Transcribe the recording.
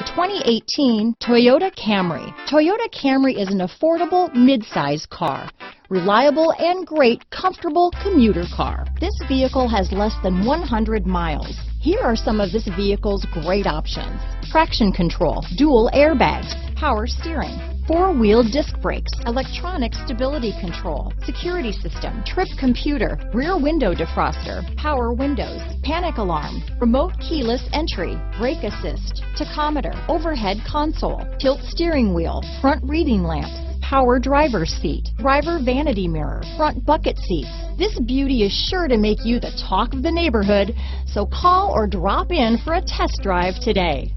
2018 Toyota Camry. Toyota Camry is an affordable mid-size car. Reliable and great comfortable commuter car. This vehicle has less than 100 miles. Here are some of this vehicle's great options. Traction control, dual airbags, power steering, four-wheel disc brakes, electronic stability control, security system, trip computer, rear window defroster, power windows, panic alarm, remote keyless entry, brake assist, tachometer, overhead console, tilt steering wheel, front reading lamps, power driver's seat, driver vanity mirror, front bucket seats. This beauty is sure to make you the talk of the neighborhood, so call or drop in for a test drive today.